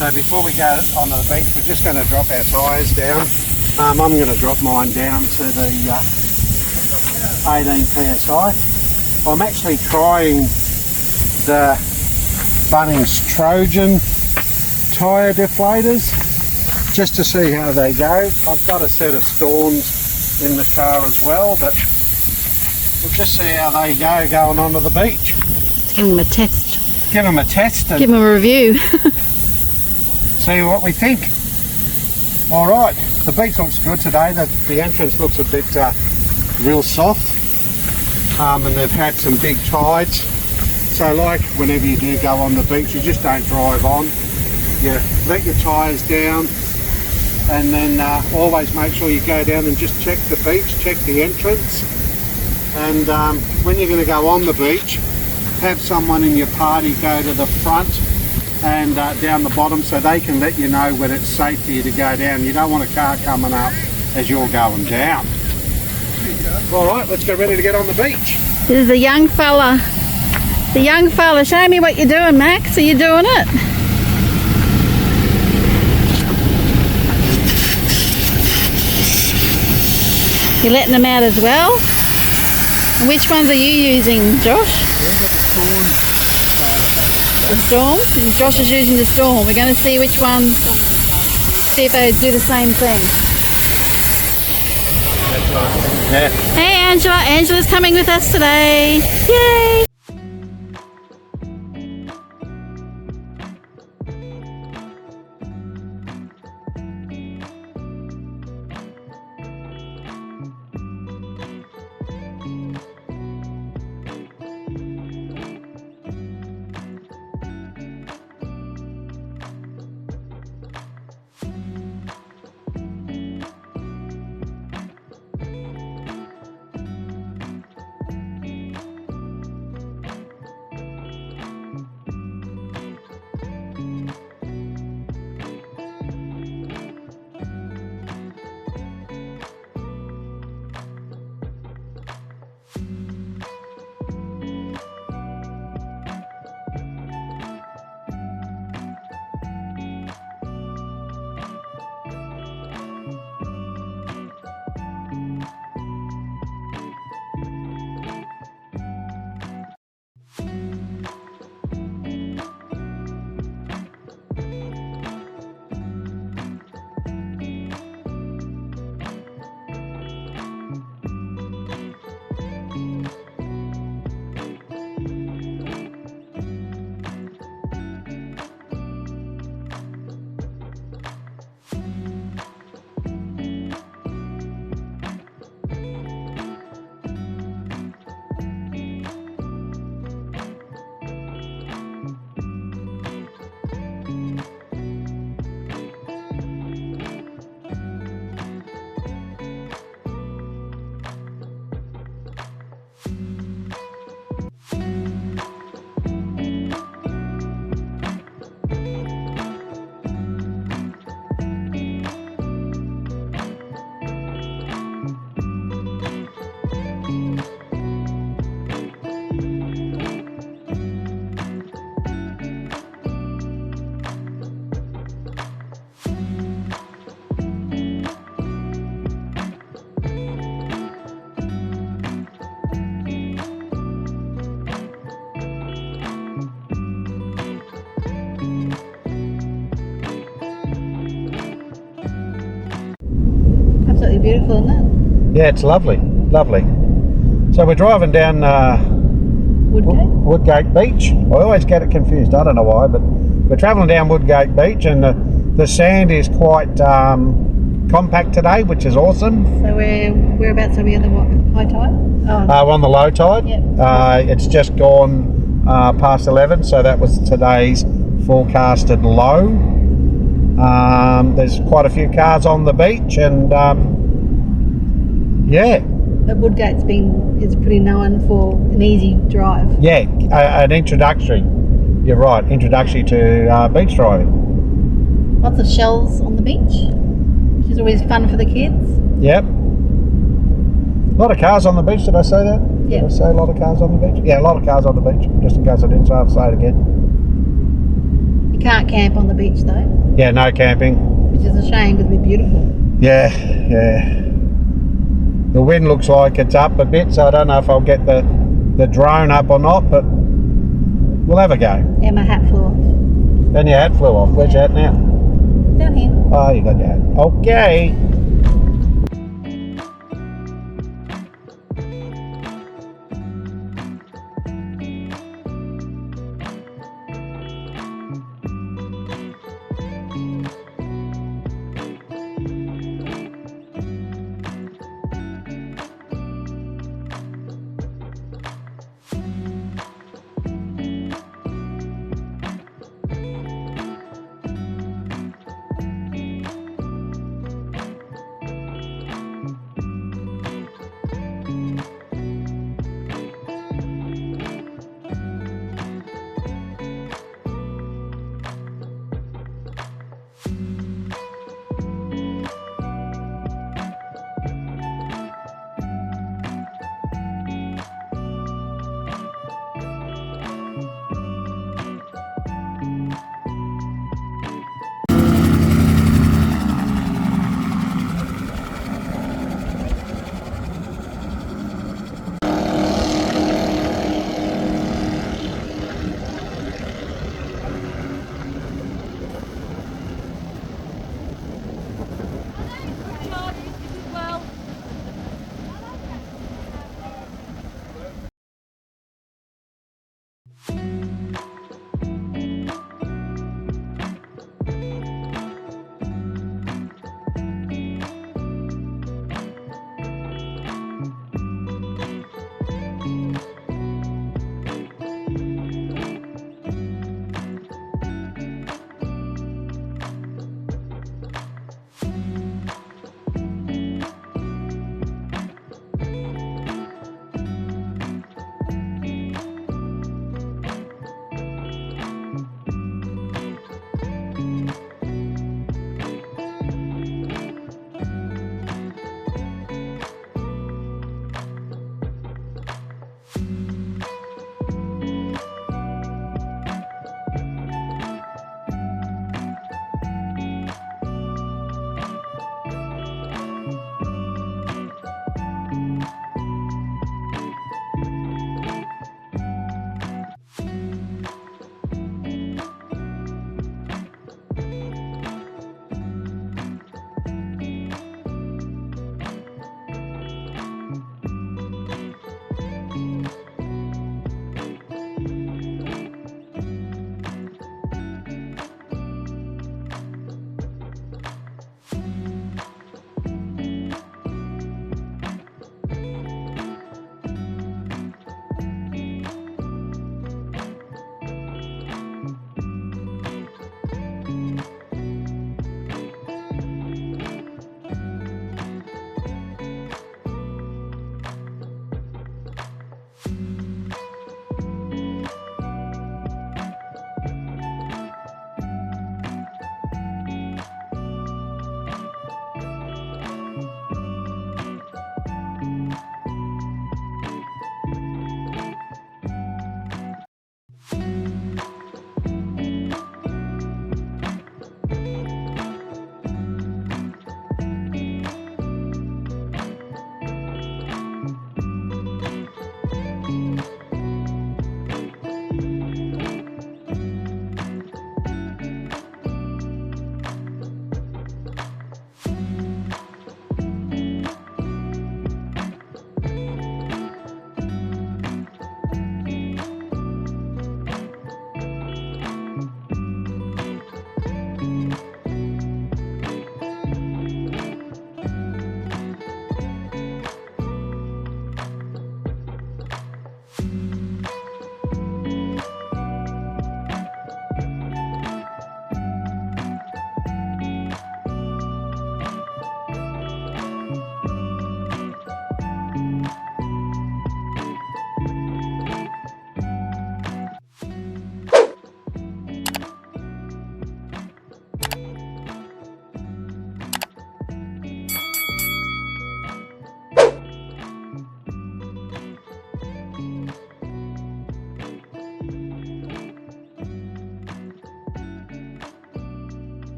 So before we go onto the beach, we're just going to drop our tyres down. I'm going to drop mine down to the 18 PSI. I'm actually trying the Bunnings Trojan tyre deflators just to see how they go. I've got a set of Storms in the car as well, but we'll just see how they go going onto the beach. Let's give them a test. Give them a test and Give them a review. see what we think. Alright, the beach looks good today. The entrance looks a bit real soft, and they've had some big tides. So like whenever you do go on the beach, you just don't drive on. You let your tyres down, and then always make sure you go down and just check the beach, check the entrance. And when you're going to go on the beach, have someone in your party go to the front and down the bottom so they can let you know when it's safe for you to go down. You don't want a car coming up as you're going down. Alright, let's get ready to get on the beach. This is the young fella. The young fella. Show me what you're doing, Max. Are you doing it? You're letting them out as well? Which ones are you using, Josh? The Storm? Josh is using the Storm. We're going to see which one, see if they do the same thing. Yeah. Hey Angela, Angela's coming with us today. Yay! Absolutely beautiful, isn't it? Yeah, it's lovely, lovely. So we're driving down Woodgate Beach. I always get it confused, I don't know why, but we're travelling down Woodgate Beach, and the sand is quite compact today, which is awesome. So whereabouts are we on the what, high tide? Oh. We're on the low tide. Yep. It's just gone past 11, so that was today's forecasted low. There's quite a few cars on the beach, and yeah. But Woodgate's is pretty known for an easy drive. Yeah, an introductory. You're right, introductory to beach driving. Lots of shells on the beach, which is always fun for the kids. Yep. A lot of cars on the beach, did I say that? Yeah. Did I say a lot of cars on the beach? Yeah, a lot of cars on the beach, just in case I didn't, so I'll say it again. You Can't camp on the beach though, Yeah, no camping. which is a shame because it'd be beautiful. Yeah, yeah. The wind looks like it's up a bit, so I don't know if I'll get the drone up or not, but we'll have a go. Yeah, my hat flew off. Then your hat flew off. Where's your hat now? Down here. Oh, you got your hat. Okay.